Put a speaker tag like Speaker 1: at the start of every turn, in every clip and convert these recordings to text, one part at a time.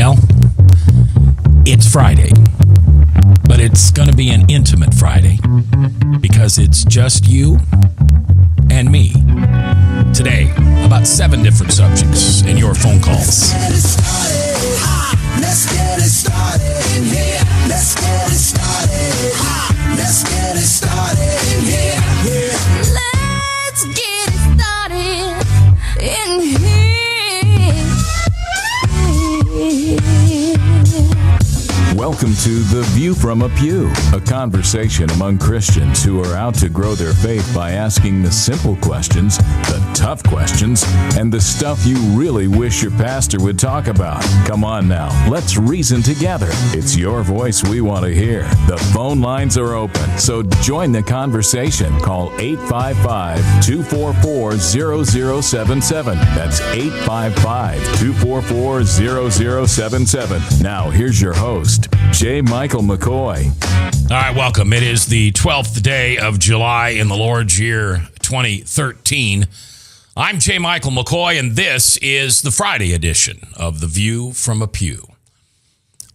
Speaker 1: Well, it's Friday, but it's going to be an intimate Friday because it's just you and me. Today, about 7 different subjects and your phone calls.
Speaker 2: Let's get it started in here. Let's get it started. Let's get it started in here.
Speaker 3: Let's get it started in here.
Speaker 4: Welcome to The View from a Pew, a conversation among Christians who are out to grow their faith by asking the simple questions, the tough questions, and the stuff you really wish your pastor would talk about. Come on now, let's reason together. It's your voice we want to hear. The phone lines are open, so join the conversation. Call 855-244-0077. That's 855-244-0077. Now, here's your host, J. Michael McCoy.
Speaker 1: All right, welcome. It is the 12th day of July in the Lord's year 2013. I'm J. Michael McCoy, and this is the Friday edition of The View from a Pew.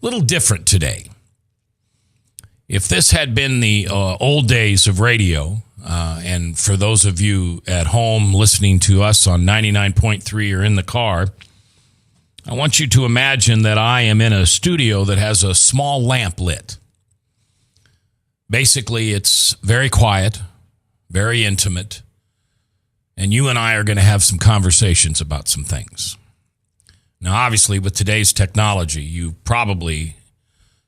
Speaker 1: A little different today. If this had been the old days of radio, and for those of you at home listening to us on 99.3 or in the car, I want you to imagine that I am in a studio that has a small lamp lit. Basically, it's very quiet, very intimate, and you and I are going to have some conversations about some things. Now, obviously, with today's technology, you probably,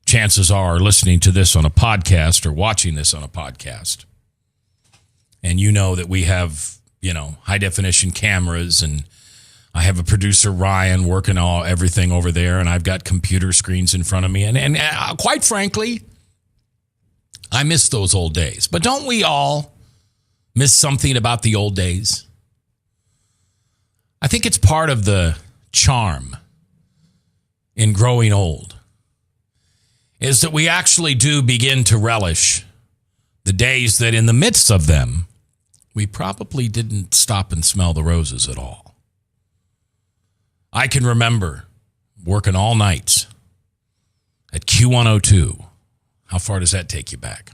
Speaker 1: chances are, listening to this on a podcast or watching this on a podcast. And you know that we have, high-definition cameras, and I have a producer, Ryan, working everything over there, and I've got computer screens in front of me. And quite frankly, I miss those old days. But don't we all miss something about the old days? I think it's part of the charm in growing old, is that we actually do begin to relish the days that in the midst of them, we probably didn't stop and smell the roses at all. I can remember working all nights at Q102. How far does that take you back?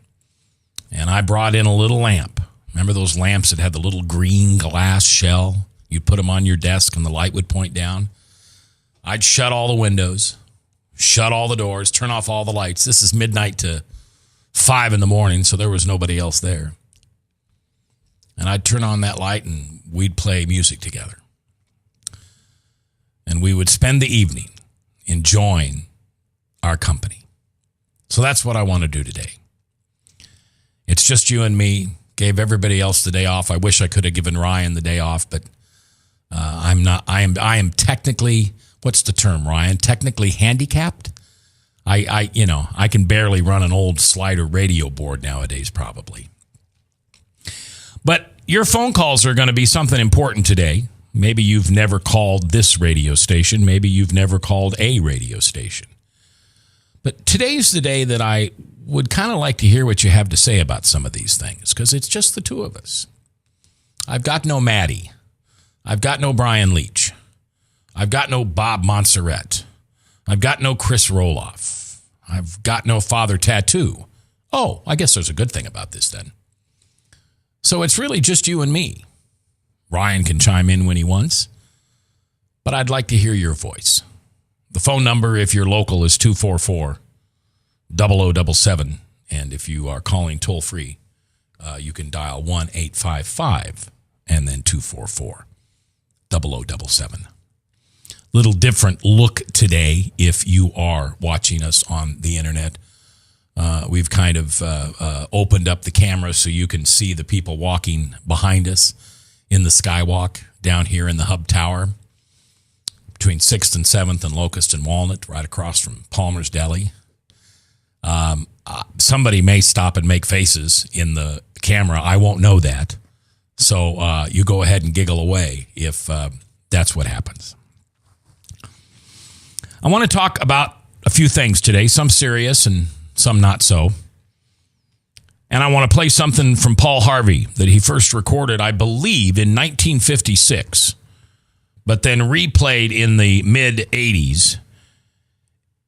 Speaker 1: And I brought in a little lamp. Remember those lamps that had the little green glass shell? You'd put them on your desk and the light would point down. I'd shut all the windows, shut all the doors, turn off all the lights. This is midnight to 5 in the morning, so there was nobody else there. And I'd turn on that light and we'd play music together. And we would spend the evening enjoying our company. So that's what I want to do today. It's just you and me. Gave everybody else the day off. I wish I could have given Ryan the day off, but I'm not. I am technically, what's the term, Ryan? Technically handicapped. I can barely run an old slider radio board nowadays, probably. But your phone calls are going to be something important today. Maybe you've never called this radio station. Maybe you've never called a radio station. But today's the day that I would kind of like to hear what you have to say about some of these things, because it's just the two of us. I've got no Maddie. I've got no Brian Leach. I've got no Bob Montserrat. I've got no Chris Roloff. I've got no Father Tattoo. Oh, I guess there's a good thing about this then. So it's really just you and me. Ryan can chime in when he wants, but I'd like to hear your voice. The phone number, if you're local, is 244-0077. And if you are calling toll-free, you can dial 1-855 and then 244-0077. Little different look today if you are watching us on the internet. We've kind of opened up the camera so you can see the people walking behind us in the Skywalk down here in the Hub Tower between 6th and 7th and Locust and Walnut, right across from Palmer's Deli. Somebody may stop and make faces in the camera. I won't know that. So you go ahead and giggle away if that's what happens. I want to talk about a few things today, some serious and some not so. And I want to play something from Paul Harvey that he first recorded, I believe, in 1956, but then replayed in the mid-'80s.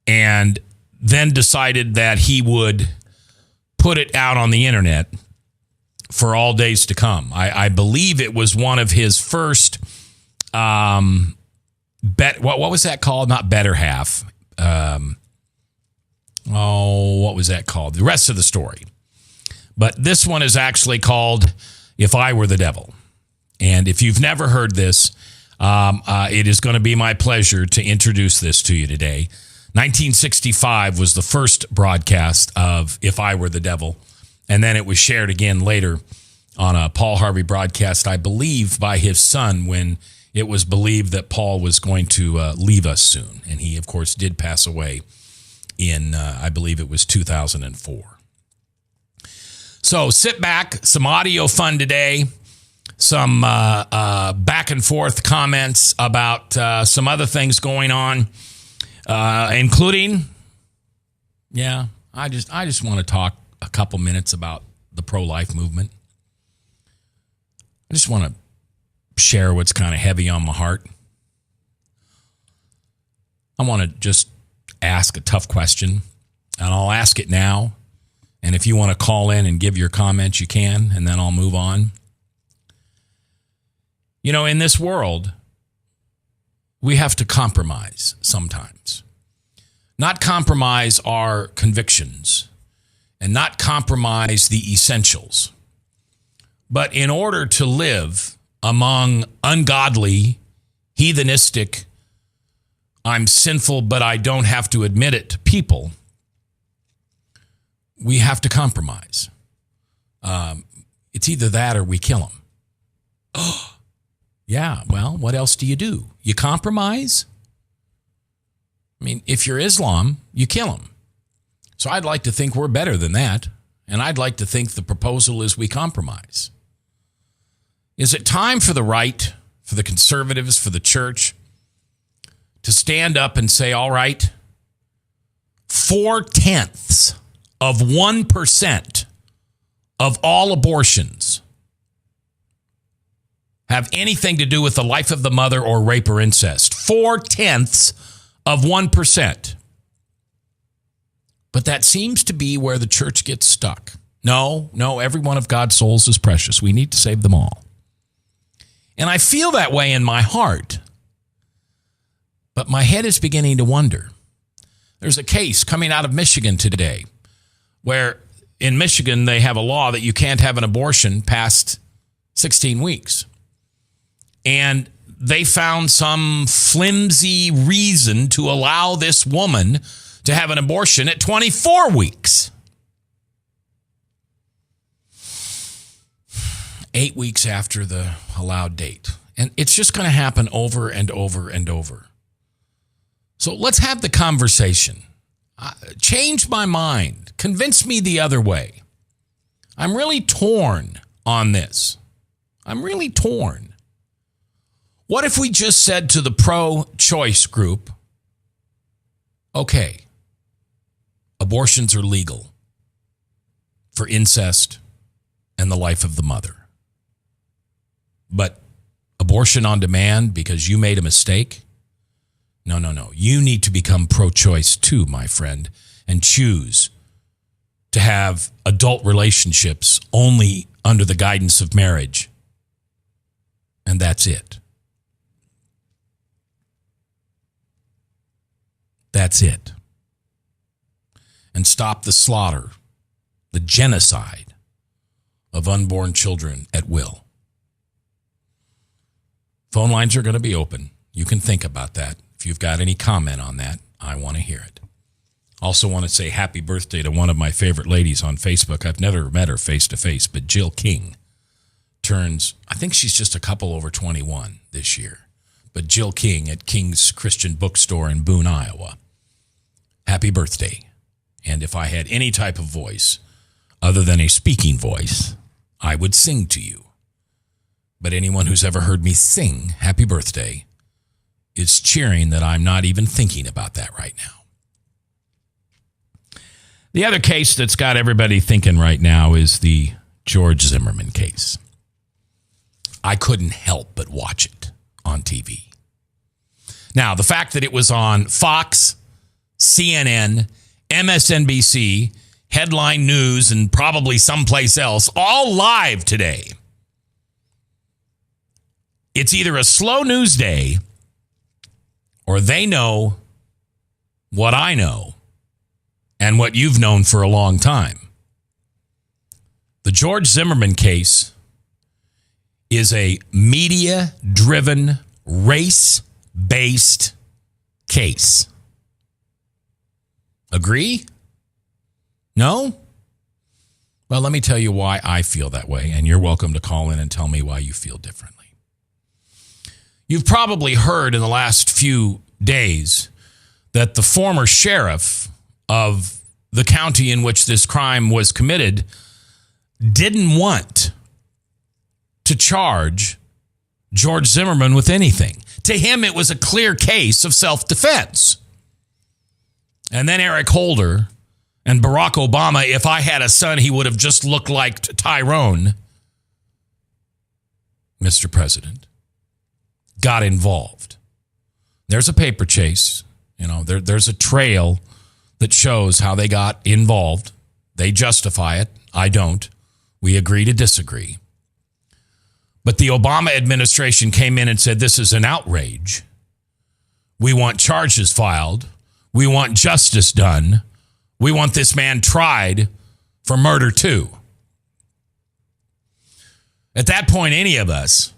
Speaker 1: and then decided that he would put it out on the internet for all days to come. I believe it was one of his first what was that called? Not Better Half. What was that called? The rest of the story. But this one is actually called If I Were the Devil. And if you've never heard this, it is going to be my pleasure to introduce this to you today. 1965 was the first broadcast of If I Were the Devil. And then it was shared again later on a Paul Harvey broadcast, I believe, by his son when it was believed that Paul was going to leave us soon. And he, of course, did pass away in, I believe it was 2004. So sit back, some audio fun today, some back and forth comments about some other things going on, including, I just want to talk a couple minutes about the pro-life movement. I just want to share what's kind of heavy on my heart. I want to just ask a tough question, and I'll ask it now. And if you want to call in and give your comments, you can, and then I'll move on. You know, in this world, we have to compromise sometimes. Not compromise our convictions and not compromise the essentials. But in order to live among ungodly, heathenistic, I'm sinful, but I don't have to admit it to people, we have to compromise. It's either that or we kill them. Oh, yeah, well, what else do? You compromise? I mean, if you're Islam, you kill them. So I'd like to think we're better than that. And I'd like to think the proposal is we compromise. Is it time for the right, for the conservatives, for the church to stand up and say, all right, 0.4% of all abortions have anything to do with the life of the mother or rape or incest? 0.1%. But that seems to be where the church gets stuck. No, every one of God's souls is precious. We need to save them all. And I feel that way in my heart. But my head is beginning to wonder. There's a case coming out of Michigan today where in Michigan they have a law that you can't have an abortion past 16 weeks. And they found some flimsy reason to allow this woman to have an abortion at 24 weeks. 8 weeks after the allowed date. And it's just going to happen over and over and over. So let's have the conversation. Change my mind. Convince me the other way. I'm really torn on this. I'm really torn. What if we just said to the pro-choice group, okay, abortions are legal for incest and the life of the mother. But abortion on demand because you made a mistake? No. You need to become pro-choice too, my friend, and choose to have adult relationships only under the guidance of marriage. And that's it. That's it. And stop the slaughter, the genocide of unborn children at will. Phone lines are going to be open. You can think about that. If you've got any comment on that, I want to hear it. Also want to say happy birthday to one of my favorite ladies on Facebook. I've never met her face to face, but Jill King turns, I think she's just a couple over 21 this year. But Jill King at King's Christian Bookstore in Boone, Iowa. Happy birthday. And if I had any type of voice other than a speaking voice, I would sing to you. But anyone who's ever heard me sing happy birthday is cheering that I'm not even thinking about that right now. The other case that's got everybody thinking right now is the George Zimmerman case. I couldn't help but watch it on TV. Now, the fact that it was on Fox, CNN, MSNBC, Headline News, and probably someplace else, all live today. It's either a slow news day or they know what I know and what you've known for a long time. The George Zimmerman case is a media-driven, race-based case. Agree? No? Well, let me tell you why I feel that way, and you're welcome to call in and tell me why you feel differently. You've probably heard in the last few days that the former sheriff of the county in which this crime was committed didn't want to charge George Zimmerman with anything. To him, it was a clear case of self-defense. And then Eric Holder and Barack Obama, if I had a son, he would have just looked like Tyrone, Mr. President, got involved. There's a paper chase. There's a trail that shows how they got involved. They justify it. I don't. We agree to disagree. But the Obama administration came in and said, this is an outrage. We want charges filed. We want justice done. We want this man tried for murder too. At that point, any of us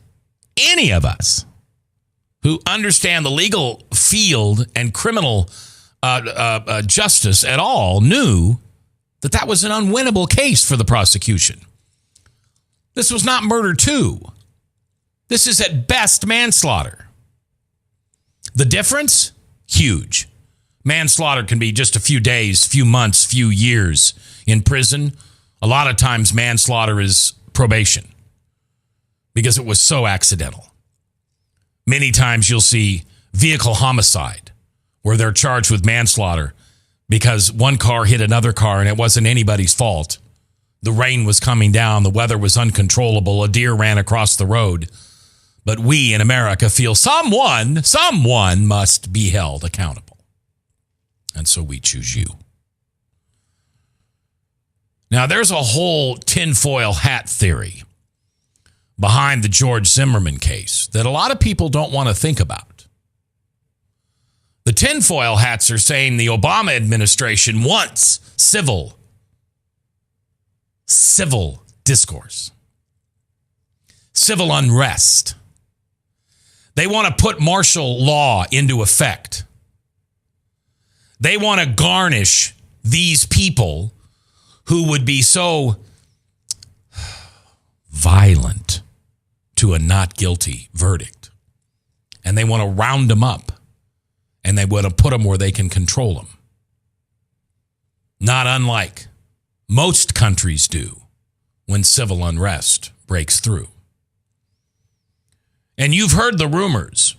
Speaker 1: who understand the legal field and criminal justice at all knew that that was an unwinnable case for the prosecution. This was not murder too. This is at best manslaughter. The difference? Huge. Manslaughter can be just a few days, few months, few years in prison. A lot of times manslaughter is probation because it was so accidental. Many times you'll see vehicle homicide where they're charged with manslaughter because one car hit another car and it wasn't anybody's fault. The rain was coming down. The weather was uncontrollable. A deer ran across the road. But we in America feel someone must be held accountable. And so we choose you. Now, there's a whole tinfoil hat theory behind the George Zimmerman case that a lot of people don't want to think about. The tinfoil hats are saying the Obama administration wants civil discourse, civil unrest. They want to put martial law into effect. They want to garnish these people who would be so violent to a not guilty verdict. And they want to round them up. And they want to put them where they can control them. Not unlike most countries do when civil unrest breaks through. And you've heard the rumors.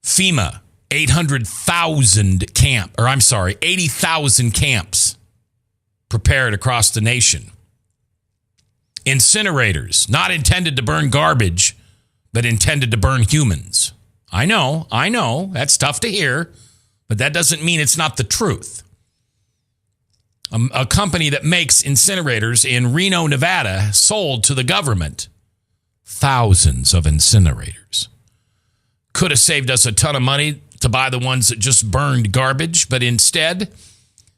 Speaker 1: FEMA, 80,000 camps prepared across the nation. Incinerators, not intended to burn garbage, but intended to burn humans. I know, that's tough to hear, but that doesn't mean it's not the truth. A company that makes incinerators in Reno, Nevada, sold to the government thousands of incinerators. Could have saved us a ton of money to buy the ones that just burned garbage, but instead,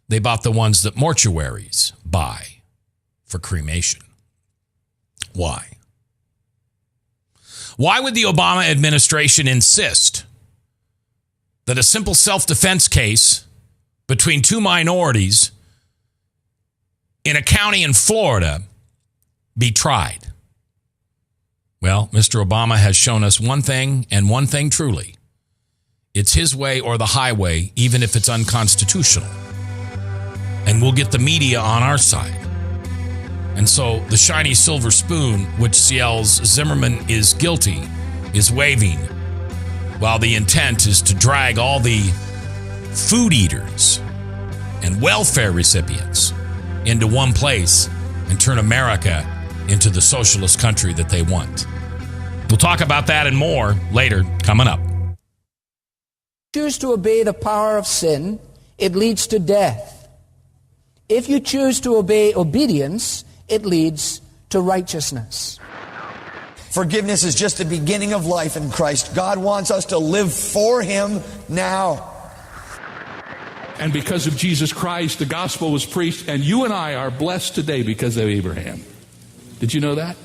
Speaker 1: they bought the ones that mortuaries buy for cremation. Why? Why would the Obama administration insist that a simple self-defense case between two minorities in a county in Florida be tried? Well, Mr. Obama has shown us one thing and one thing truly. It's his way or the highway, even if it's unconstitutional. And we'll get the media on our side. And so the shiny silver spoon, which yells Zimmerman is guilty, is waving, while the intent is to drag all the food eaters and welfare recipients into one place and turn America into the socialist country that they want. We'll talk about that and more later, coming up.
Speaker 5: choose to obey the power of sin, it leads to death. If you choose to obey obedience, it leads to righteousness.
Speaker 2: Forgiveness is just the beginning of life in Christ. God wants us to live for Him now.
Speaker 6: And because of Jesus Christ, the gospel was preached, and you and I are blessed today because of Abraham. Did you know that?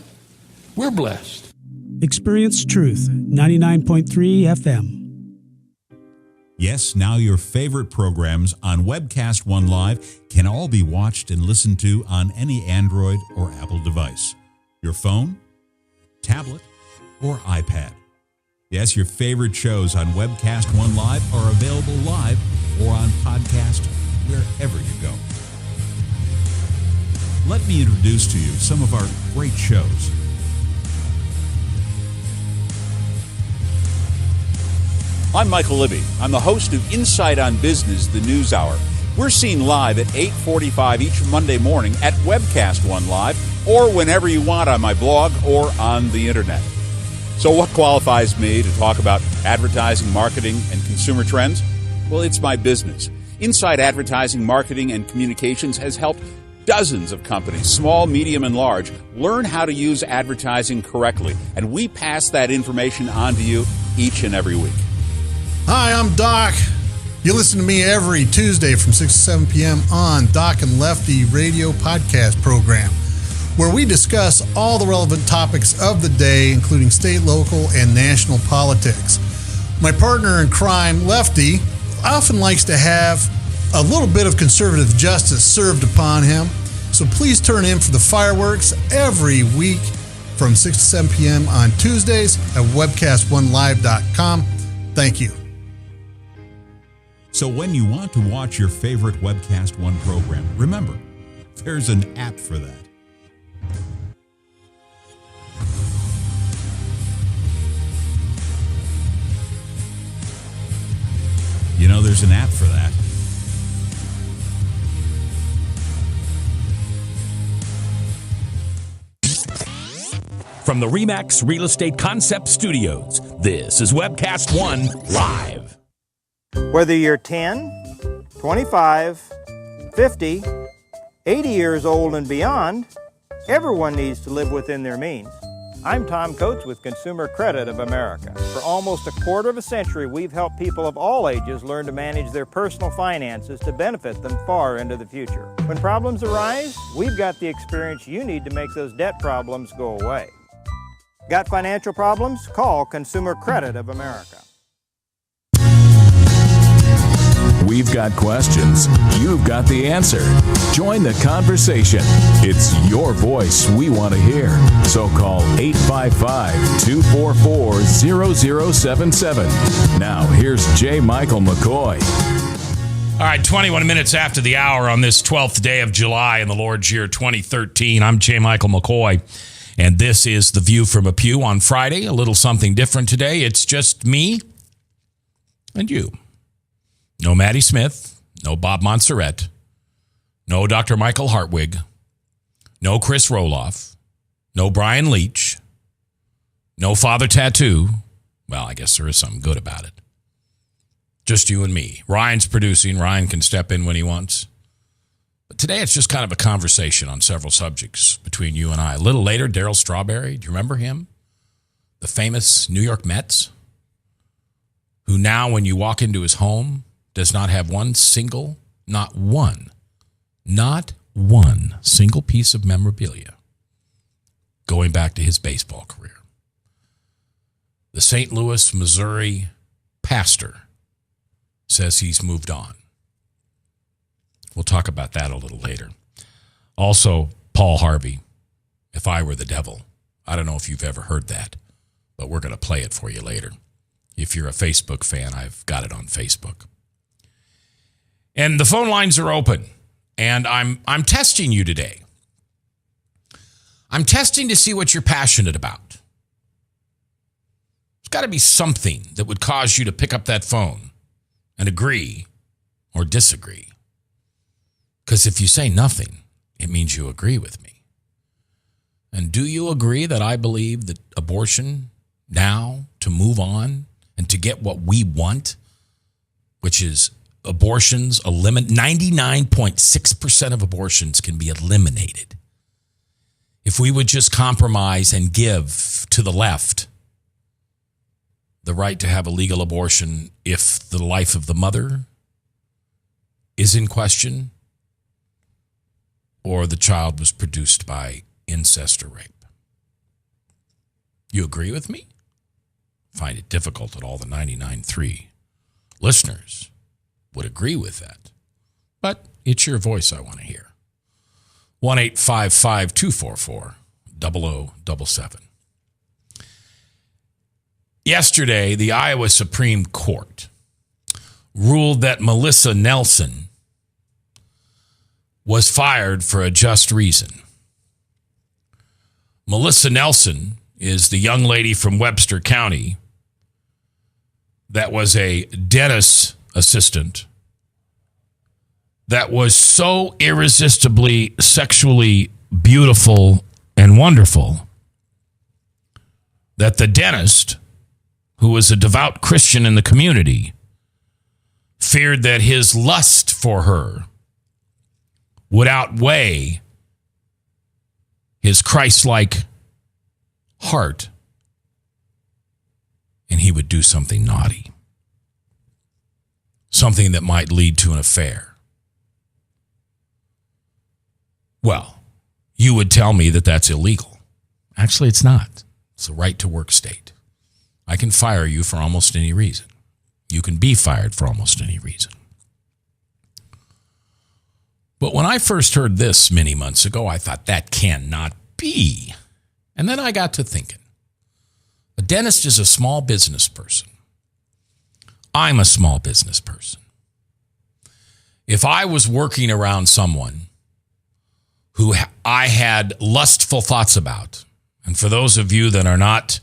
Speaker 6: We're blessed.
Speaker 7: Experience Truth, 99.3 FM.
Speaker 8: Yes, now your favorite programs on Webcast One Live can all be watched and listened to on any Android or Apple device. Your phone, tablet, or iPad. Yes, your favorite shows on Webcast One Live are available live or on podcast wherever you go. Let me introduce to you some of our great shows.
Speaker 9: I'm Michael Libby. I'm the host of Insight on Business, the News Hour. We're seen live at 8:45 each Monday morning at Webcast One Live or whenever you want on my blog or on the internet. So what qualifies me to talk about advertising, marketing, and consumer trends? Well, it's my business. Insight Advertising, Marketing, and Communications has helped dozens of companies, small, medium, and large, learn how to use advertising correctly. And we pass that information on to you each and every week.
Speaker 10: Hi, I'm Doc. You listen to me every Tuesday from 6 to 7 p.m. on Doc and Lefty Radio podcast program, where we discuss all the relevant topics of the day, including state, local, and national politics. My partner in crime, Lefty, often likes to have a little bit of conservative justice served upon him, so please turn in for the fireworks every week from 6 to 7 p.m. on Tuesdays at webcastonelive.com. Thank you.
Speaker 8: So when you want to watch your favorite Webcast One program, remember, there's an app for that. You know, there's an app for that.
Speaker 11: From the RE/MAX Real Estate Concept Studios, this is Webcast One Live.
Speaker 12: Whether you're 10, 25, 50, 80 years old and beyond, everyone needs to live within their means. I'm Tom Coates with Consumer Credit of America. For almost a quarter of a century, we've helped people of all ages learn to manage their personal finances to benefit them far into the future. When problems arise, we've got the experience you need to make those debt problems go away. Got financial problems? Call Consumer Credit of America.
Speaker 4: We've got questions. You've got the answer. Join the conversation. It's your voice we want to hear. So call 855-244-0077. Now, here's J. Michael McCoy.
Speaker 1: All right, 21 minutes after the hour on this 12th day of July in the Lord's year 2013. I'm J. Michael McCoy, and this is The View from a Pew on Friday. A little something different today. It's just me and you. No Maddie Smith, no Bob Montserrat, no Dr. Michael Hartwig, no Chris Roloff, no Brian Leach, no Father Tattoo. Well, I guess there is something good about it. Just you and me. Ryan's producing. Ryan can step in when he wants. But today it's just kind of a conversation on several subjects between you and I. A little later, Darryl Strawberry. Do you remember him? The famous New York Mets, who now when you walk into his home, does not have not one single piece of memorabilia going back to his baseball career. The St. Louis, Missouri pastor says he's moved on. We'll talk about that a little later. Also, Paul Harvey, If I Were the Devil. I don't know if you've ever heard that, but we're going to play it for you later. If you're a Facebook fan, I've got it on Facebook. And the phone lines are open, and I'm testing you today. I'm testing to see what you're passionate about. There's got to be something that would cause you to pick up that phone and agree or disagree. Because if you say nothing, it means you agree with me. And do you agree that I believe that abortion now, to move on and to get what we want, which is abortions, 99.6% of abortions can be eliminated. If we would just compromise and give to the left the right to have a legal abortion if the life of the mother is in question or the child was produced by incest or rape. You agree with me? Find it difficult that all the 99.3 listeners would agree with that. But it's your voice I want to hear. 1-855-244-0077. Yesterday, the Iowa Supreme Court ruled that Melissa Nelson was fired for a just reason. Melissa Nelson is the young lady from Webster County that was a dentist assistant that was so irresistibly sexually beautiful and wonderful that the dentist, who was a devout Christian in the community, feared that his lust for her would outweigh his Christ-like heart, and he would do something naughty, something that might lead to an affair. Well, you would tell me that that's illegal. Actually, it's not. It's a right-to-work state. I can fire you for almost any reason. You can be fired for almost any reason. But when I first heard this many months ago, I thought that cannot be. And then I got to thinking. A dentist is a small business person. I'm a small business person. If I was working around someone who I had lustful thoughts about, and for those of you that are not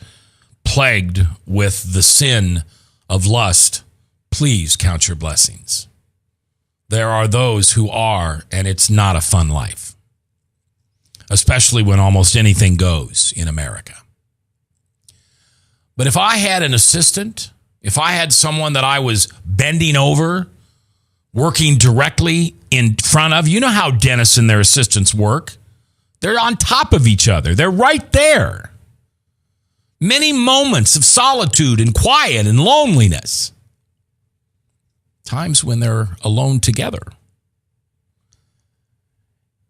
Speaker 1: plagued with the sin of lust, please count your blessings. There are those who are, and it's not a fun life, especially when almost anything goes in America. But if I had an assistant, if I had someone that I was bending over, working directly in front of, you know how dentists and their assistants work. They're on top of each other. They're right there. Many moments of solitude and quiet and loneliness. Times when they're alone together.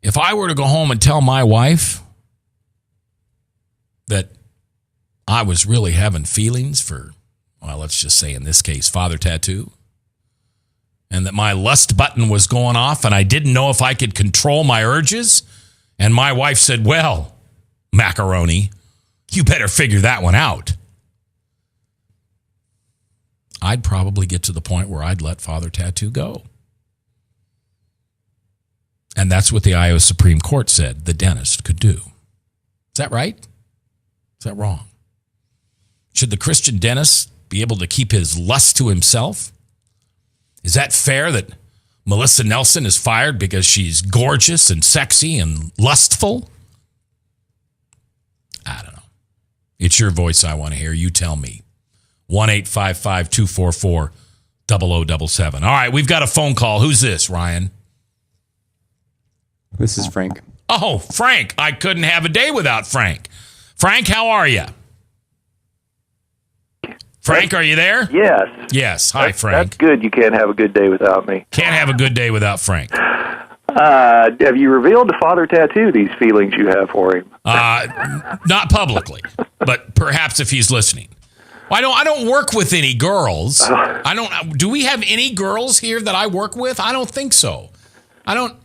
Speaker 1: If I were to go home and tell my wife that I was really having feelings for, well, let's just say in this case, Father Tattoo, and that my lust button was going off and I didn't know if I could control my urges, and my wife said, well, macaroni, you better figure that one out, I'd probably get to the point where I'd let Father Tattoo go. And that's what the Iowa Supreme Court said the dentist could do. Is that right? Is that wrong? Should the Christian dentist be able to keep his lust to himself? Is that fair that Melissa Nelson is fired because she's gorgeous and sexy and lustful? I don't know. It's your voice I want to hear. You tell me. 1-855-244-0077. All right, we've got a phone call. Who's this, Ryan?
Speaker 13: This is Frank.
Speaker 1: Oh, Frank. I couldn't have a day without Frank. Frank, how are you? Frank, are you there?
Speaker 14: Yes.
Speaker 1: Yes. Hi, Frank.
Speaker 14: That's good. You can't have a good day without me.
Speaker 1: Can't have a good day without Frank.
Speaker 14: Have you revealed to Father Tattoo these feelings you have for him?
Speaker 1: Not publicly, but perhaps if he's listening. Well, I don't work with any girls. Do we have any girls here that I work with? I don't think so. I don't,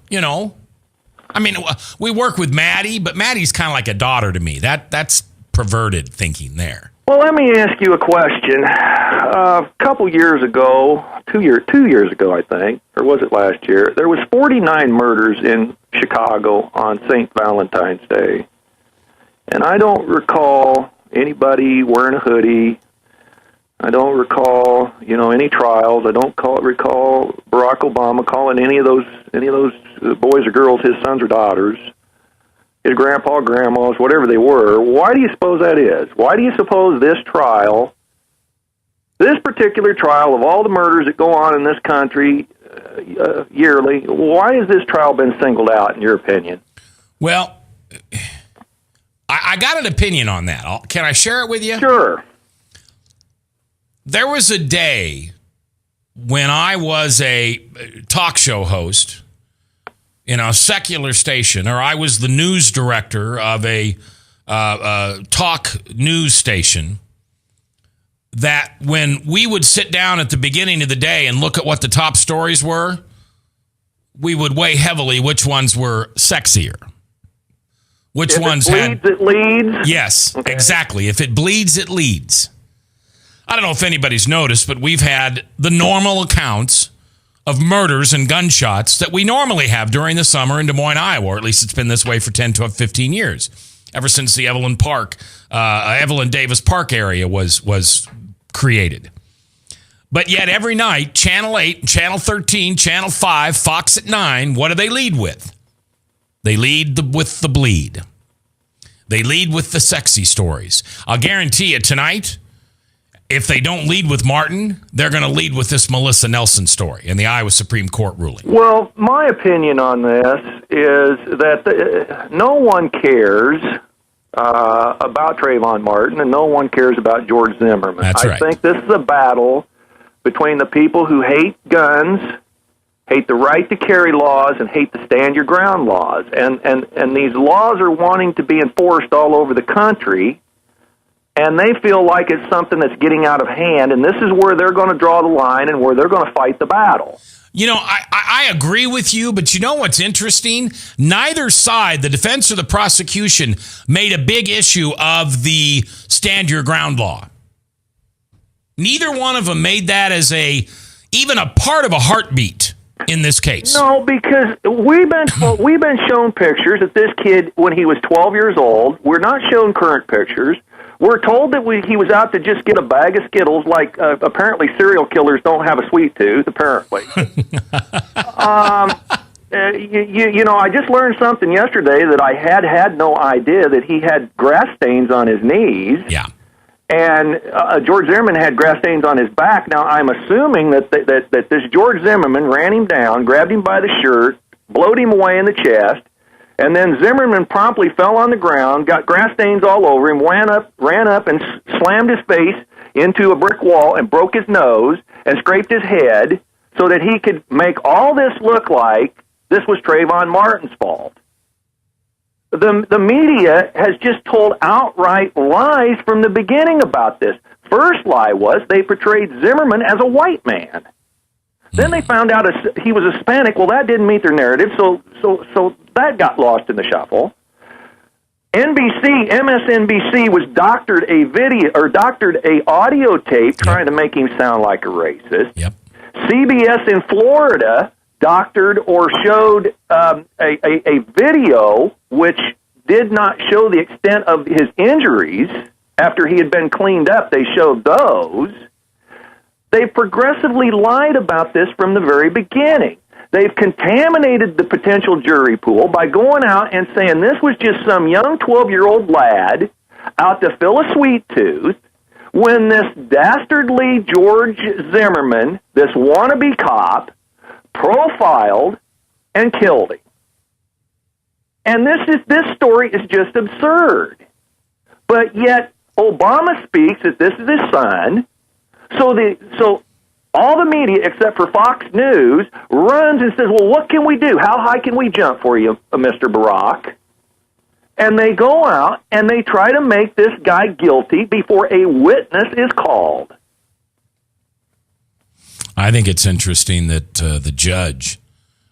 Speaker 1: I mean, we work with Maddie, but Maddie's kind of like a daughter to me. That's perverted thinking there.
Speaker 14: Well, let me ask you a question. A couple years ago, 2 years ago, I think, or was it last year, there was 49 murders in Chicago on St. Valentine's Day. And I don't recall anybody wearing a hoodie. I don't recall, any trials. I don't recall Barack Obama calling any of those boys or girls his sons or daughters, his grandpa, grandmas, whatever they were. Why do you suppose that is? Why do you suppose this trial This particular trial, of all the murders that go on in this country yearly, why has this trial been singled out, in your opinion?
Speaker 1: Well, I got an opinion on that. Can I share it with you?
Speaker 14: Sure.
Speaker 1: There was a day when I was a talk show host in a secular station, or I was the news director of a talk news station, that when we would sit down at the beginning of the day and look at what the top stories were, we would weigh heavily which ones were sexier. Which ones
Speaker 14: had... It leads?
Speaker 1: Yes, okay. Exactly. If it bleeds, it leads. I don't know if anybody's noticed, but we've had the normal accounts of murders and gunshots that we normally have during the summer in Des Moines, Iowa, or at least it's been this way for 10 to 15 years, ever since the Evelyn Davis Park area was created. But yet every night, Channel 8, Channel 13, Channel 5, Fox at 9, what do they lead with? They lead with the bleed. They lead with the sexy stories. I'll guarantee you tonight, if they don't lead with Martin, they're going to lead with this Melissa Nelson story and the Iowa Supreme Court ruling.
Speaker 14: Well, my opinion on this is that no one cares about Trayvon Martin, and no one cares about George Zimmerman.
Speaker 1: That's right.
Speaker 14: I think this is a battle between the people who hate guns, hate the right to carry laws, and hate the stand your ground laws. And these laws are wanting to be enforced all over the country, and they feel like it's something that's getting out of hand, and this is where they're going to draw the line and where they're going to fight the battle.
Speaker 1: You know, I agree with you, but you know what's interesting? Neither side, the defense or the prosecution, made a big issue of the stand your ground law. Neither one of them made that as even a part of a heartbeat in this case.
Speaker 14: No, because we've been shown pictures of this kid when he was 12 years old. We're not shown current pictures. We're told that he was out to just get a bag of Skittles, like apparently serial killers don't have a sweet tooth, apparently. You know, I just learned something yesterday that I had no idea, that he had grass stains on his knees.
Speaker 1: Yeah.
Speaker 14: And George Zimmerman had grass stains on his back. Now, I'm assuming that this George Zimmerman ran him down, grabbed him by the shirt, blowed him away in the chest, and then Zimmerman promptly fell on the ground, got grass stains all over him, ran up and slammed his face into a brick wall and broke his nose and scraped his head so that he could make all this look like this was Trayvon Martin's fault. The media has just told outright lies from the beginning about this. First lie was they portrayed Zimmerman as a white man. Then they found out he was Hispanic. Well, that didn't meet their narrative, so that got lost in the shuffle. MSNBC was doctored a audio tape trying to make him sound like a racist.
Speaker 1: Yep.
Speaker 14: CBS in Florida doctored or showed a video which did not show the extent of his injuries after he had been cleaned up. They showed those. They progressively lied about this from the very beginning. They've contaminated the potential jury pool by going out and saying this was just some young 12-year-old lad out to fill a sweet tooth when this dastardly George Zimmerman, this wannabe cop, profiled and killed him. And this story is just absurd. But yet Obama speaks that this is his son. So all the media, except for Fox News, runs and says, well, what can we do? How high can we jump for you, Mr. Barack? And they go out and they try to make this guy guilty before a witness is called.
Speaker 1: I think it's interesting that the judge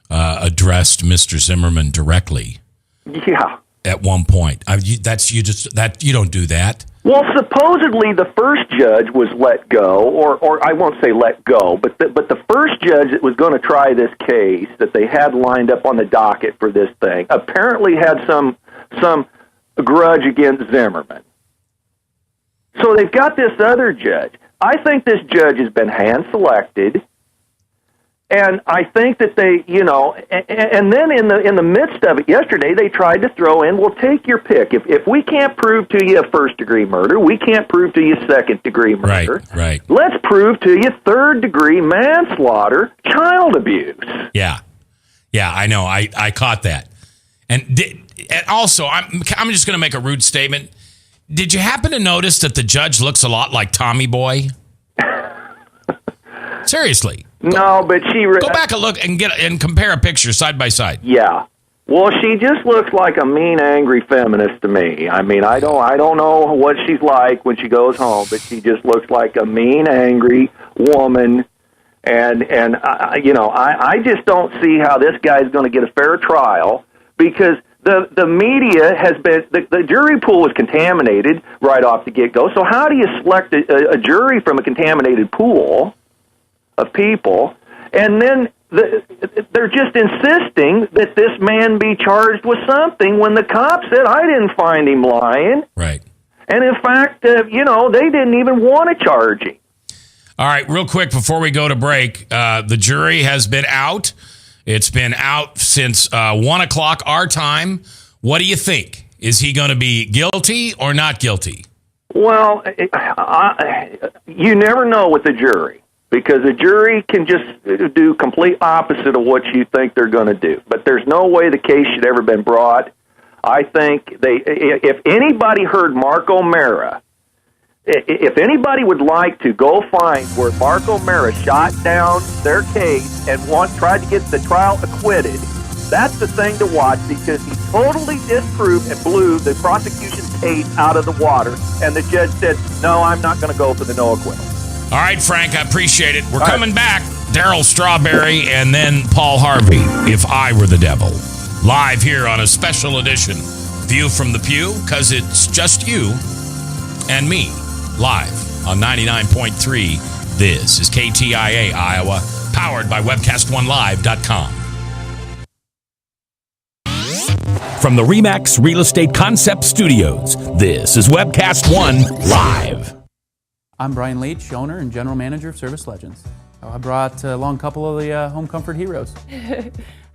Speaker 1: addressed Mr. Zimmerman directly.
Speaker 14: Yeah.
Speaker 1: At one point, you don't do that.
Speaker 14: Well, supposedly the first judge was let go, or I won't say let go, but the first judge that was going to try this case that they had lined up on the docket for this thing apparently had some grudge against Zimmerman. So they've got this other judge. I think this judge has been hand-selected, And I think that they, and then in the midst of it yesterday, they tried to throw in, well, take your pick. If we can't prove to you a first-degree murder, we can't prove to you second-degree murder.
Speaker 1: Right.
Speaker 14: Let's prove to you third-degree manslaughter, child abuse.
Speaker 1: Yeah, I know. I caught that. And also, I'm just going to make a rude statement. Did you happen to notice that the judge looks a lot like Tommy Boy? Seriously.
Speaker 14: No, but she...
Speaker 1: Go back and look and compare a picture side by side.
Speaker 14: Yeah. Well, she just looks like a mean, angry feminist to me. I mean, I don't know what she's like when she goes home, but she just looks like a mean, angry woman. And I just don't see how this guy's going to get a fair trial, because the media has been, the jury pool was contaminated right off the get-go. So how do you select a jury from a contaminated pool of people? And then they're just insisting that this man be charged with something when the cop said, I didn't find him lying.
Speaker 1: Right.
Speaker 14: And in fact, they didn't even want to charge him.
Speaker 1: All right, real quick before we go to break, the jury has been out. It's been out since 1 o'clock our time. What do you think? Is he going to be guilty or not guilty?
Speaker 14: Well, you never know with the jury, because a jury can just do complete opposite of what you think they're going to do. But there's no way the case should ever been brought. I think if anybody heard Mark O'Mara, if anybody would like to go find where Mark O'Mara shot down their case and tried to get the trial acquitted, that's the thing to watch, because he totally disproved and blew the prosecution's case out of the water, and the judge said, no, I'm not going to go for the no acquittal.
Speaker 1: All right, Frank, I appreciate it. We're coming back. Darryl Strawberry and then Paul Harvey, If I Were the Devil. Live here on a special edition, View from the Pew, because it's just you and me. Live on 99.3. This is KTIA Iowa, powered by webcast1live.com.
Speaker 11: From the RE/MAX Real Estate Concept Studios, this is Webcast One Live.
Speaker 13: I'm Brian Leach, owner and general manager of Service Legends. I brought along a couple of the home comfort heroes.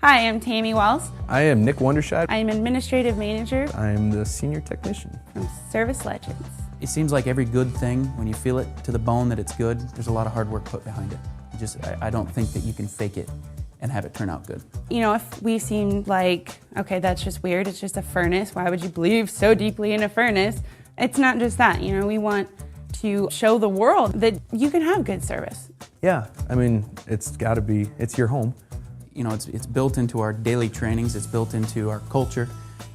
Speaker 15: Hi, I'm Tammy Wells.
Speaker 16: I am Nick Wondershide.
Speaker 15: I'm administrative manager.
Speaker 16: I'm the senior technician
Speaker 15: from Service Legends.
Speaker 13: It seems like every good thing, when you feel it to the bone that it's good, there's a lot of hard work put behind it. I don't think that you can fake it and have it turn out good.
Speaker 15: You know, if we seem like, okay, that's just weird, it's just a furnace, why would you believe so deeply in a furnace? It's not just that, we want to show the world that you can have good service.
Speaker 16: Yeah, I mean, it's got to be, it's your home.
Speaker 13: It's built into our daily trainings, it's built into our culture,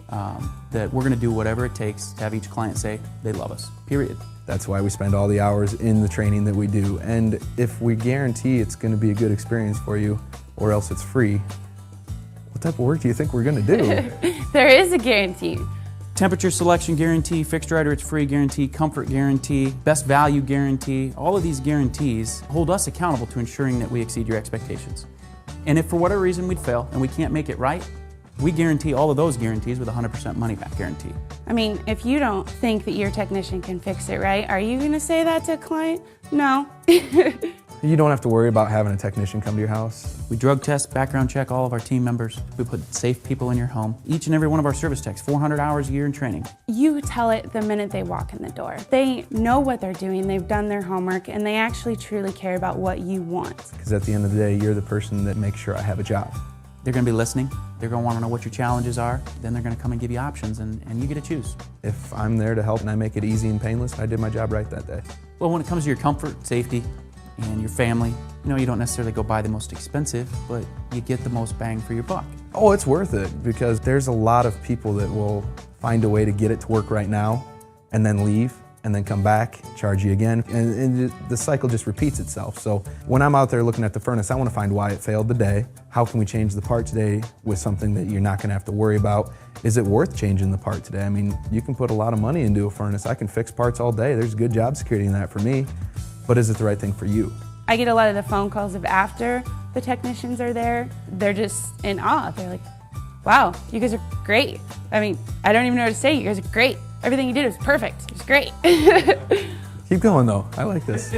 Speaker 13: that we're going to do whatever it takes to have each client say they love us, period.
Speaker 16: That's why we spend all the hours in the training that we do. And if we guarantee it's going to be a good experience for you, or else it's free, what type of work do you think we're going to do?
Speaker 15: There is a guarantee.
Speaker 13: Temperature selection guarantee, fixed right or it's free guarantee, comfort guarantee, best value guarantee. All of these guarantees hold us accountable to ensuring that we exceed your expectations. And if for whatever reason we'd fail and we can't make it right, we guarantee all of those guarantees with a 100% money back guarantee.
Speaker 15: I mean, if you don't think that your technician can fix it right, are you going to say that to a client? No.
Speaker 16: You don't have to worry about having a technician come to your house.
Speaker 13: We drug test, background check all of our team members. We put safe people in your home. Each and every one of our service techs, 400 hours a year in training.
Speaker 15: You tell it the minute they walk in the door. They know what they're doing, they've done their homework, and they actually truly care about what you want.
Speaker 16: Because at the end of the day, you're the person that makes sure I have a job.
Speaker 13: They're going to be listening. They're going to want to know what your challenges are. Then they're going to come and give you options, and you get to choose.
Speaker 16: If I'm there to help and I make it easy and painless, I did my job right that day.
Speaker 13: Well, when it comes to your comfort, safety, and your family, you don't necessarily go buy the most expensive, but you get the most bang for your buck.
Speaker 16: Oh, it's worth it, because there's a lot of people that will find a way to get it to work right now and then leave and then come back, charge you again, and the cycle just repeats itself. So when I'm out there looking at the furnace, I want to find why it failed today. How can we change the part today with something that you're not going to have to worry about? Is it worth changing the part today? I mean, you can put a lot of money into a furnace. I can fix parts all day. There's good job security in that for me. But is it the right thing for you?
Speaker 15: I get a lot of the phone calls of after the technicians are there. They're just in awe. They're like, wow, you guys are great. I mean, I don't even know what to say. You guys are great. Everything you did was perfect. It was great.
Speaker 16: Keep going, though. I like this.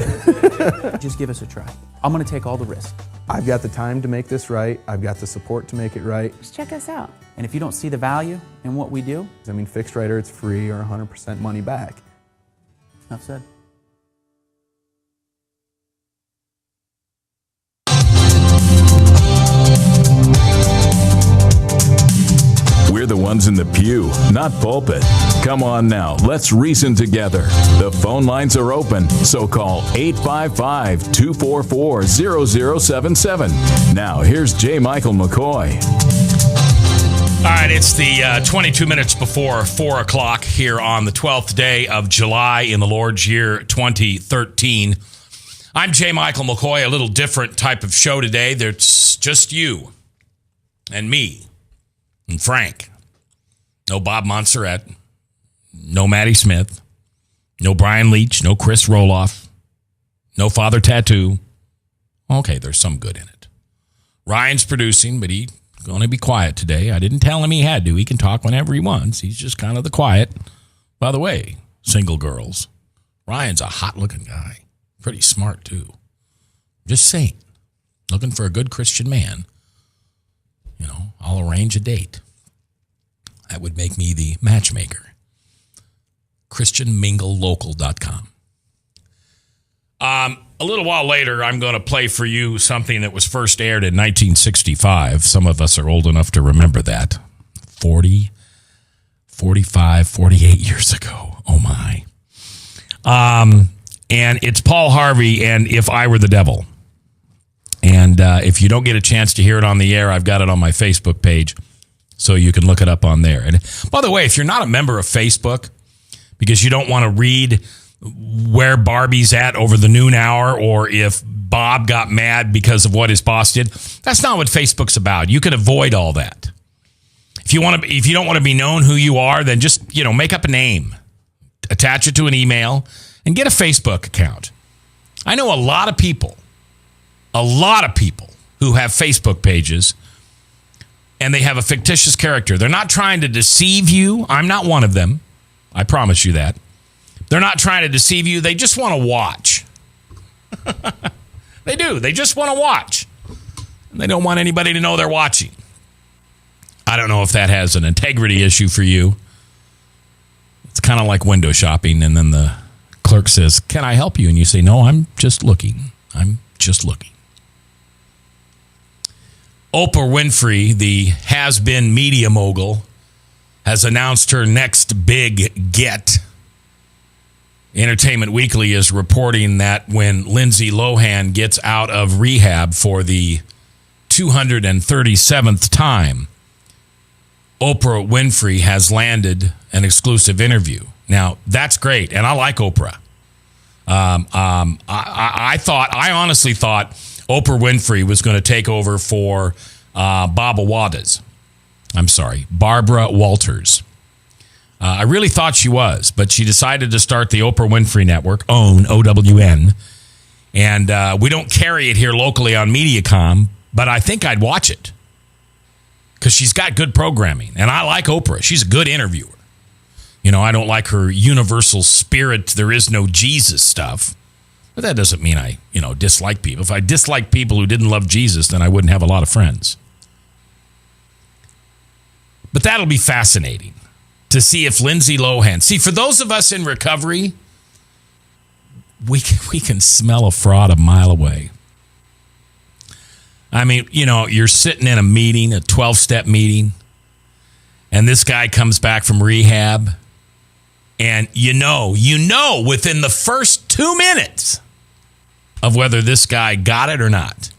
Speaker 13: Just give us a try. I'm going to take all the risk.
Speaker 16: I've got the time to make this right. I've got the support to make it right.
Speaker 15: Just check us out.
Speaker 13: And if you don't see the value in what we do,
Speaker 16: I mean, fixed right or it's free or 100% money back.
Speaker 13: enough said.
Speaker 4: We're the ones in the pew, not pulpit. Come on now, let's reason together. The phone lines are open, so call 855-244-0077. Now, here's J. Michael McCoy.
Speaker 1: All right, it's the 22 minutes before 4 o'clock here on the 12th day of July in the Lord's year 2013. I'm J. Michael McCoy, a little different type of show today. There's just you and me and Frank. No Bob Montserrat, no Maddie Smith, no Brian Leach, no Chris Roloff, no Father Tattoo. Okay, there's some good in it. Ryan's producing, but he's going to be quiet today. I didn't tell him he had to. He can talk whenever he wants. He's just kind of the quiet. By the way, single girls, Ryan's a hot-looking guy. Pretty smart, too. Just saying. Looking for a good Christian man. You know, I'll arrange a date. That would make me the matchmaker. ChristianMingleLocal.com. A little while later, I'm going to play for you something that was first aired in 1965. Some of us are old enough to remember that. 40, 45, 48 years ago. Oh, my. And it's Paul Harvey and If I Were the Devil. And if you don't get a chance to hear it on the air, I've got it on my Facebook page, so you can look it up on there. And by the way, if you're not a member of Facebook, because you don't want to read where Barbie's at over the noon hour, or if Bob got mad because of what his boss did, that's not what Facebook's about. You can avoid all that. If you don't want to be known who you are, then just, make up a name, attach it to an email, and get a Facebook account. I know a lot of people who have Facebook pages, and they have a fictitious character. They're not trying to deceive you. I'm not one of them. I promise you that. They're not trying to deceive you. They just want to watch. They do. They just want to watch. And they don't want anybody to know they're watching. I don't know if that has an integrity issue for you. It's kind of like window shopping, and then the clerk says, "Can I help you?" And you say, "No, I'm just looking. I'm just looking." Oprah Winfrey, the has-been media mogul, has announced her next big get. Entertainment Weekly is reporting that when Lindsay Lohan gets out of rehab for the 237th time, Oprah Winfrey has landed an exclusive interview. Now, that's great, and I like Oprah. I honestly thought Oprah Winfrey was going to take over for Barbara Walters. I really thought she was, but she decided to start the Oprah Winfrey Network, OWN, and we don't carry it here locally on Mediacom, but I think I'd watch it because she's got good programming, and I like Oprah. She's a good interviewer. I don't like her universal spirit, there is no Jesus stuff. But that doesn't mean I, dislike people. If I disliked people who didn't love Jesus, then I wouldn't have a lot of friends. But that'll be fascinating to see if Lindsay Lohan... See, for those of us in recovery, we can smell a fraud a mile away. I mean, you're sitting in a meeting, a 12-step meeting, and this guy comes back from rehab, and you know within the first 2 minutes of whether this guy got it or not.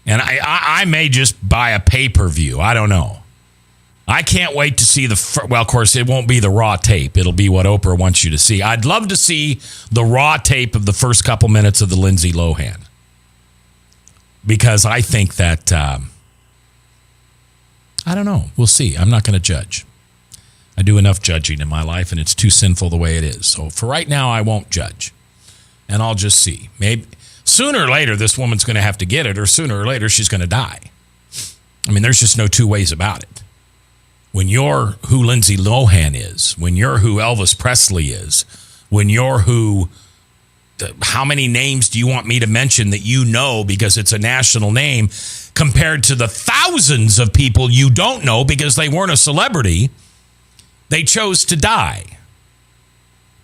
Speaker 1: And I may just buy a pay-per-view. I don't know. I can't wait to see well, of course, it won't be the raw tape. It'll be what Oprah wants you to see. I'd love to see the raw tape of the first couple minutes of the Lindsay Lohan. Because I think that, I don't know. We'll see. I'm not going to judge. I do enough judging in my life, and it's too sinful the way it is. So for right now, I won't judge. And I'll just see. Maybe sooner or later, this woman's going to have to get it, or sooner or later, she's going to die. I mean, there's just no two ways about it. When you're who Lindsay Lohan is, when you're who Elvis Presley is, when you're who how many names do you want me to mention that you know because it's a national name compared to the thousands of people you don't know because they weren't a celebrity? They chose to die.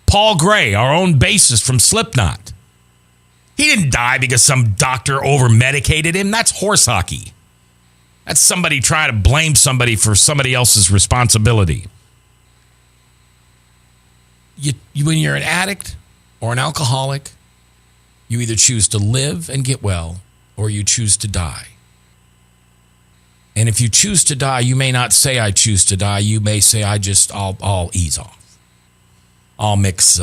Speaker 1: Paul Gray, our own bassist from Slipknot. He didn't die because some doctor over-medicated him. That's horse hockey. That's somebody trying to blame somebody for somebody else's responsibility. When you're an addict or an alcoholic, you either choose to live and get well or you choose to die. And if you choose to die, you may not say, I choose to die. You may say, I'll ease off. I'll mix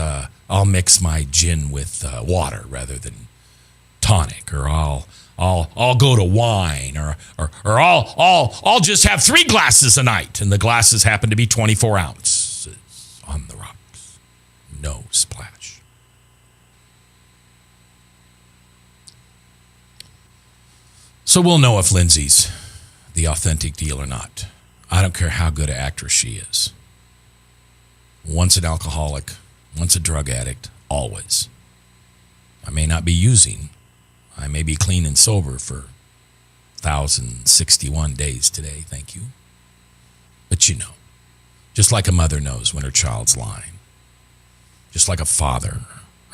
Speaker 1: my gin with water rather than tonic, or I'll go to wine, or I'll just have 3 glasses a night, and the glasses happen to be 24 ounces on the rocks. No splash. So we'll know if Lindsay's the authentic deal or not. I don't care how good an actress she is. Once an alcoholic, once a drug addict, always. I may not be using. I may be clean and sober for 1,061 days today, thank you. But you know, just like a mother knows when her child's lying, just like a father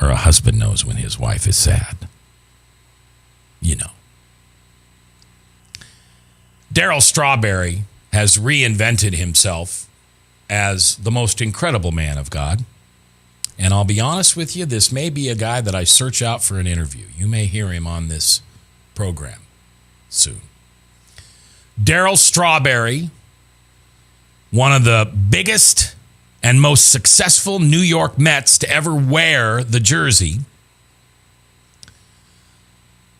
Speaker 1: or a husband knows when his wife is sad, you know. Darryl Strawberry has reinvented himself as the most incredible man of God. And I'll be honest with you, this may be a guy that I search out for an interview. You may hear him on this program soon. Darryl Strawberry, one of the biggest and most successful New York Mets to ever wear the jersey,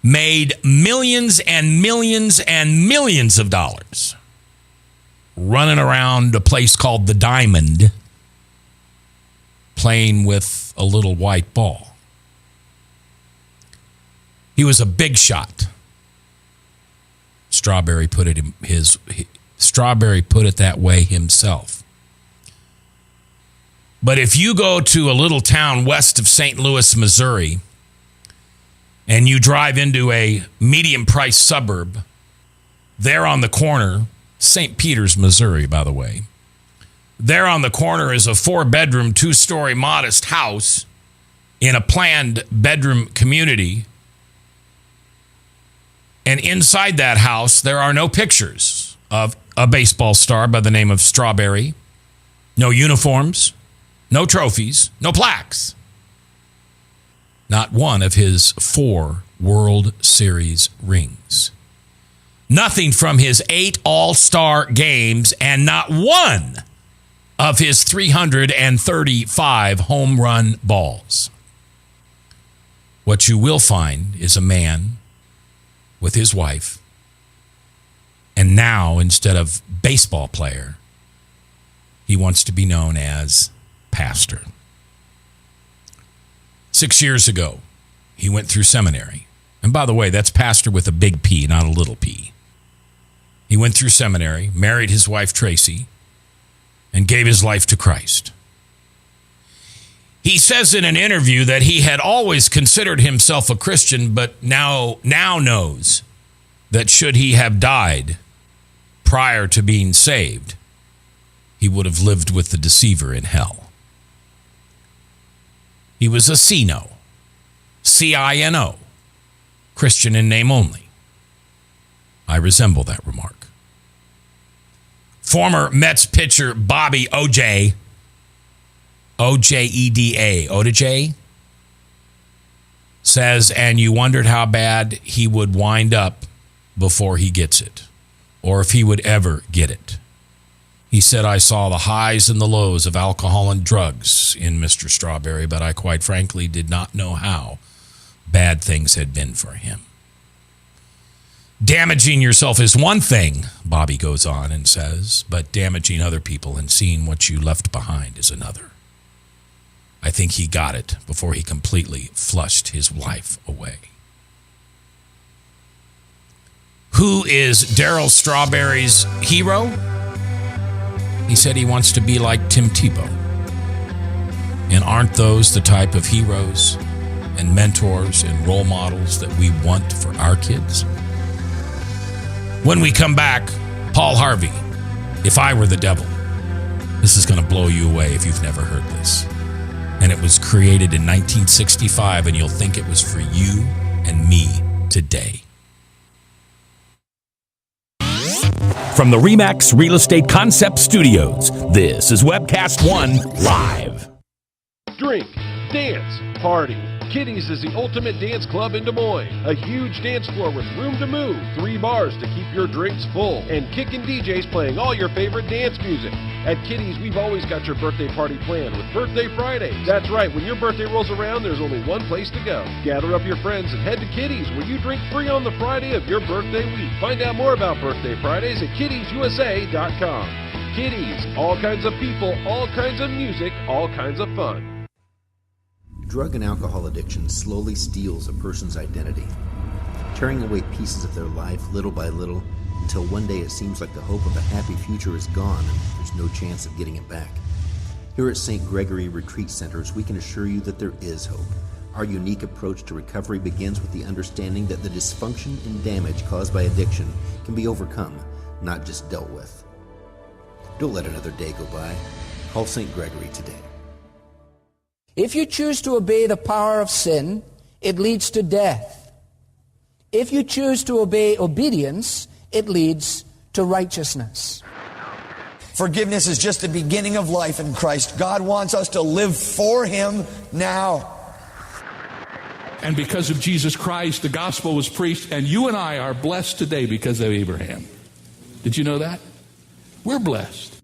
Speaker 1: made millions and millions and millions of dollars running around a place called the Diamond, playing with a little white ball. He was a big shot. Strawberry put it that way himself. But if you go to a little town west of St. Louis, Missouri, and you drive into a medium-priced suburb, there on the corner, St. Peters, Missouri, by the way, there on the corner is a 4-bedroom, 2-story modest house in a planned bedroom community. And inside that house, there are no pictures of a baseball star by the name of Strawberry, no uniforms, no trophies, no plaques. Not one of his 4 World Series rings. Nothing from his 8 All-Star games, and not one of his 335 home run balls. What you will find is a man with his wife, and now, instead of baseball player, he wants to be known as pastor. 6 years ago, he went through seminary. And by the way, that's pastor with a big P, not a little p. He went through seminary, married his wife Tracy, and gave his life to Christ. He says in an interview that he had always considered himself a Christian, but now knows that should he have died prior to being saved, he would have lived with the deceiver in hell. He was a CINO, C-I-N-O, Christian in name only. I resemble that remark. Former Mets pitcher Bobby O.J., O-J-E-D-A, O-J, says, and you wondered how bad he would wind up before he gets it, or if he would ever get it. He said, I saw the highs and the lows of alcohol and drugs in Mr. Strawberry, but I quite frankly did not know how bad things had been for him. Damaging yourself is one thing, Bobby goes on and says, but damaging other people and seeing what you left behind is another. I think he got it before he completely flushed his life away. Who is Darryl Strawberry's hero? He said he wants to be like Tim Tebow. And aren't those the type of heroes and mentors and role models that we want for our kids? When we come back, Paul Harvey, If I Were the Devil. This is going to blow you away if you've never heard this. And it was created in 1965, and you'll think it was for you and me today.
Speaker 11: From the RE/MAX Real Estate Concept Studios, this is Webcast One Live.
Speaker 17: Drink, dance, party. Kitty's is the ultimate dance club in Des Moines. A huge dance floor with room to move, 3 bars to keep your drinks full, and kickin' DJs playing all your favorite dance music. At Kitty's, we've always got your birthday party planned with Birthday Fridays. That's right, when your birthday rolls around, there's only one place to go. Gather up your friends and head to Kitty's, where you drink free on the Friday of your birthday week. Find out more about Birthday Fridays at kittysusa.com. Kitty's, all kinds of people, all kinds of music, all kinds of fun.
Speaker 18: Drug and alcohol addiction slowly steals a person's identity, tearing away pieces of their life little by little until one day it seems like the hope of a happy future is gone and there's no chance of getting it back. Here at St. Gregory Retreat Centers, we can assure you that there is hope. Our unique approach to recovery begins with the understanding that the dysfunction and damage caused by addiction can be overcome, not just dealt with. Don't let another day go by. Call St. Gregory today.
Speaker 5: If you choose to obey the power of sin, it leads to death. If you choose to obey obedience, it leads to righteousness.
Speaker 19: Forgiveness is just the beginning of life in Christ. God wants us to live for Him now.
Speaker 6: And because of Jesus Christ, the gospel was preached, and you and I are blessed today because of Abraham. Did you know that? We're blessed.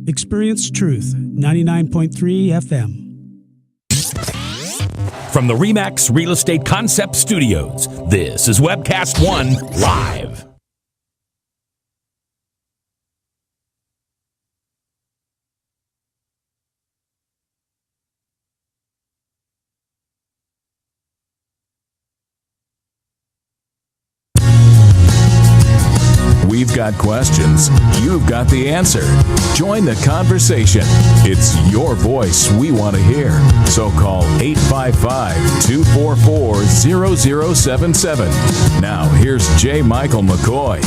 Speaker 7: Experience Truth, 99.3 FM.
Speaker 11: From the RE/MAX Real Estate Concept Studios, this is Webcast One Live.
Speaker 4: We've got questions. You've got the answer. Join the conversation. It's your voice we want to hear. So call 855-244-0077. Now, here's J. Michael McCoy.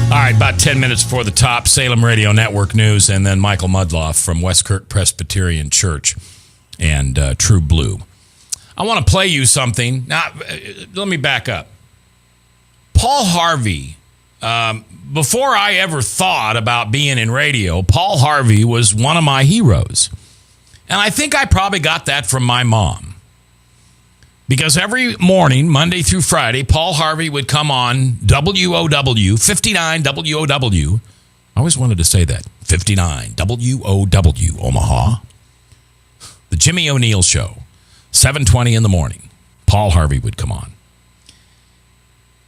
Speaker 1: All right, about 10 minutes before the top, Salem Radio Network News, and then Michael Mudloff from Westkirk Presbyterian Church and True Blue. I want to play you something. Now, let me back up. Paul Harvey, before I ever thought about being in radio, Paul Harvey was one of my heroes. And I think I probably got that from my mom. Because every morning, Monday through Friday, Paul Harvey would come on WOW, 59 WOW. I always wanted to say that. 59 WOW, Omaha. The Jimmy O'Neill Show, 7:20 in the morning. Paul Harvey would come on.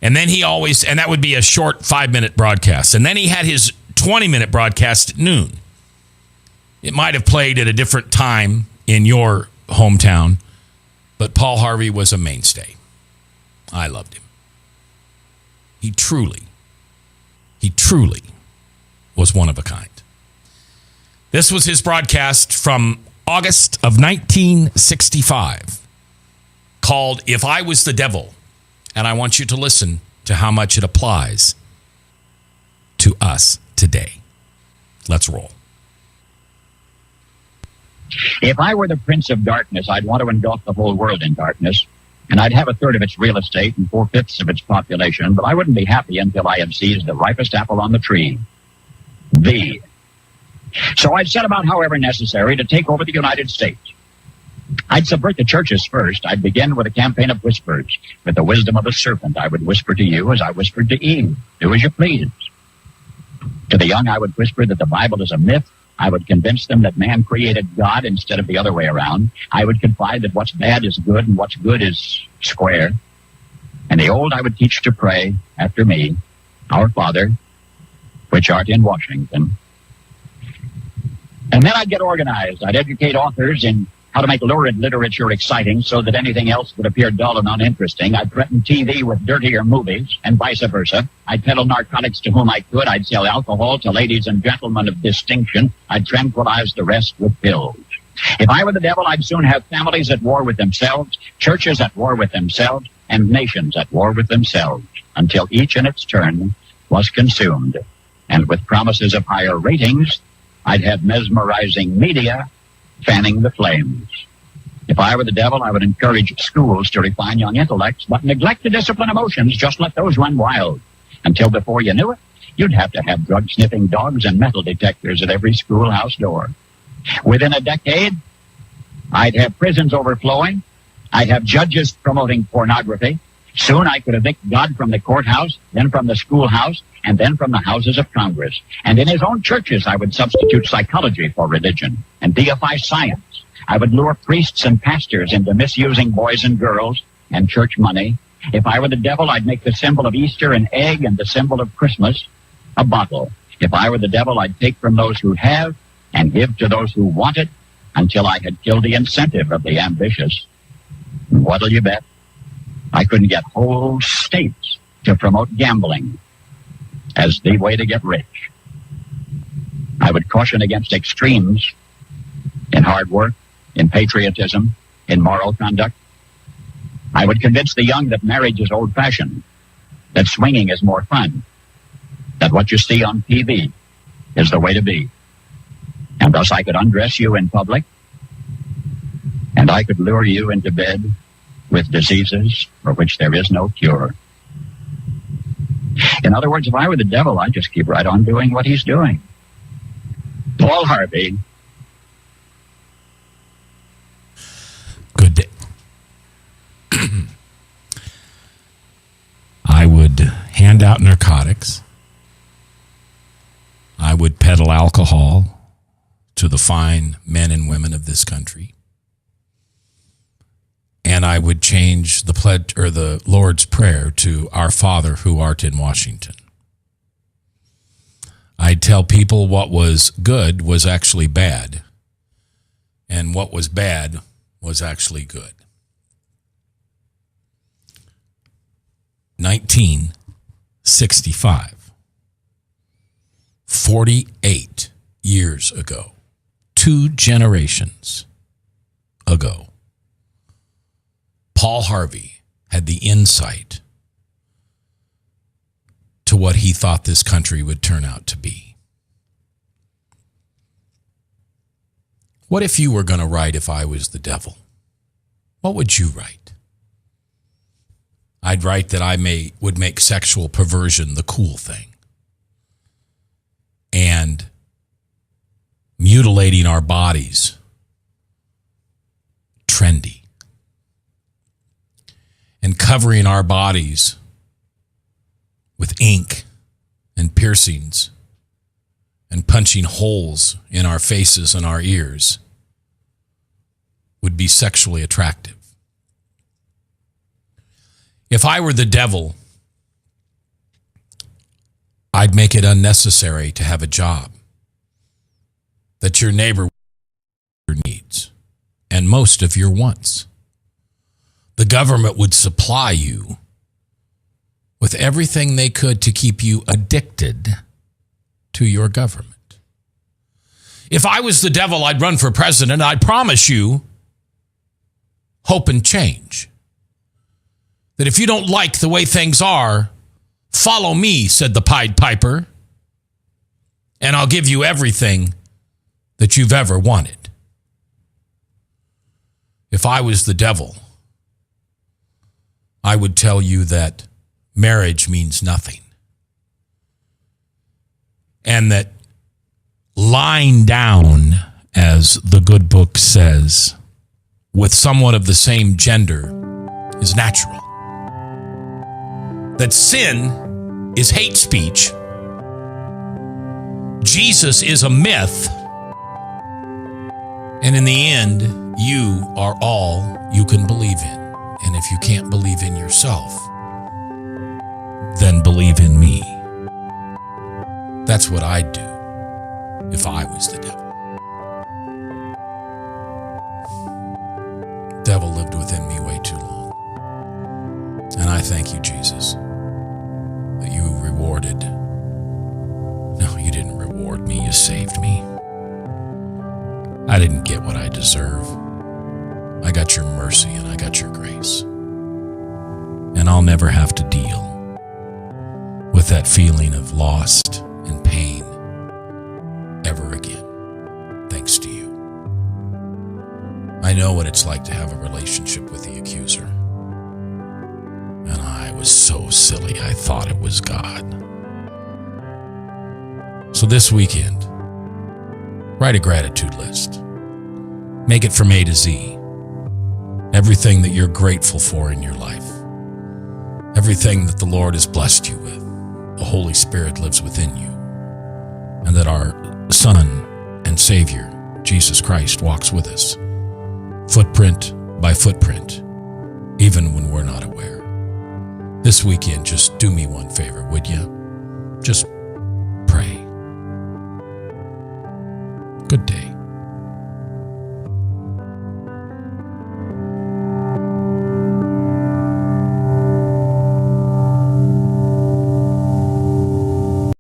Speaker 1: And then he always, and that would be a short 5-minute broadcast. And then he had his 20-minute broadcast at noon. It might have played at a different time in your hometown, but Paul Harvey was a mainstay. I loved him. He truly was one of a kind. This was his broadcast from August of 1965 called If I Was the Devil. And I want you to listen to how much it applies to us today. Let's roll.
Speaker 20: If I were the Prince of Darkness, I'd want to engulf the whole world in darkness, and I'd have 1/3 of its real estate and 4/5 of its population, but I wouldn't be happy until I had seized the ripest apple on the tree. V. So I'd set about, however necessary, to take over the United States. I'd subvert the churches first. I'd begin with a campaign of whispers. With the wisdom of a serpent, I would whisper to you as I whispered to Eve. Do as you please. To the young, I would whisper that the Bible is a myth. I would convince them that man created God instead of the other way around. I would confide that what's bad is good and what's good is square. And the old, I would teach to pray after me, Our Father, which art in Washington. And then I'd get organized. I'd educate authors in how to make lurid literature exciting so that anything else would appear dull and uninteresting. I'd threaten TV with dirtier movies and vice versa. I'd peddle narcotics to whom I could. I'd sell alcohol to ladies and gentlemen of distinction. I'd tranquilize the rest with pills. If I were the devil, I'd soon have families at war with themselves, churches at war with themselves, and nations at war with themselves, until each in its turn was consumed. And with promises of higher ratings, I'd have mesmerizing media fanning the flames. If I were the devil, I would encourage schools to refine young intellects, but neglect to discipline emotions. Just let those run wild. Until before you knew it, you'd have to have drug-sniffing dogs and metal detectors at every schoolhouse door. Within a decade, I'd have prisons overflowing. I'd have judges promoting pornography. Soon I could evict God from the courthouse, then from the schoolhouse, and then from the houses of Congress. And in his own churches, I would substitute psychology for religion and deify science. I would lure priests and pastors into misusing boys and girls and church money. If I were the devil, I'd make the symbol of Easter an egg and the symbol of Christmas a bottle. If I were the devil, I'd take from those who have and give to those who want it until I had killed the incentive of the ambitious. What'll you bet? I couldn't get whole states to promote gambling as the way to get rich. I would caution against extremes in hard work, in patriotism, in moral conduct. I would convince the young that marriage is old-fashioned, that swinging is more fun, that what you see on TV is the way to be. And thus I could undress you in public, and I could lure you into bed with diseases for which there is no cure. In other words, if I were the devil, I'd just keep right on doing what he's doing. Paul Harvey.
Speaker 1: Good day. I would hand out narcotics. I would peddle alcohol to the fine men and women of this country. And I would change the pledge or the Lord's Prayer to Our Father who art in Washington. I'd tell people what was good was actually bad, and what was bad was actually good. 1965, 48 years ago, 2 generations ago, Paul Harvey had the insight to what he thought this country would turn out to be. What if you were going to write If I Was the Devil? What would you write? I'd write that I would make sexual perversion the cool thing, and mutilating our bodies trendy, and covering our bodies with ink and piercings and punching holes in our faces and our ears would be sexually attractive. If I were the devil, I'd make it unnecessary to have a job that your neighbor needs and most of your wants. The government would supply you with everything they could to keep you addicted to your government. If I was the devil, I'd run for president. I promise you hope and change. That if you don't like the way things are, follow me, said the Pied Piper, and I'll give you everything that you've ever wanted. If I was the devil, I would tell you that marriage means nothing, and that lying down, as the good book says, with someone of the same gender is natural. That sin is hate speech. Jesus is a myth. And in the end, you are all you can believe in. And if you can't believe in yourself, then believe in me. That's what I'd do if I was the devil. Devil lived within me way too long. And I thank you, Jesus, that you rewarded. No, you didn't reward me. You saved me. I didn't get what I deserve. I got your mercy and I got your grace. And I'll never have to deal with that feeling of lost and pain ever again, thanks to you. I know what it's like to have a relationship with the accuser. And I was so silly, I thought it was God. So this weekend, write a gratitude list. Make it from A to Z. Everything that you're grateful for in your life. Everything that the Lord has blessed you with. The Holy Spirit lives within you. And that our Son and Savior, Jesus Christ, walks with us, footprint by footprint, even when we're not aware. This weekend, just do me one favor, would you? Just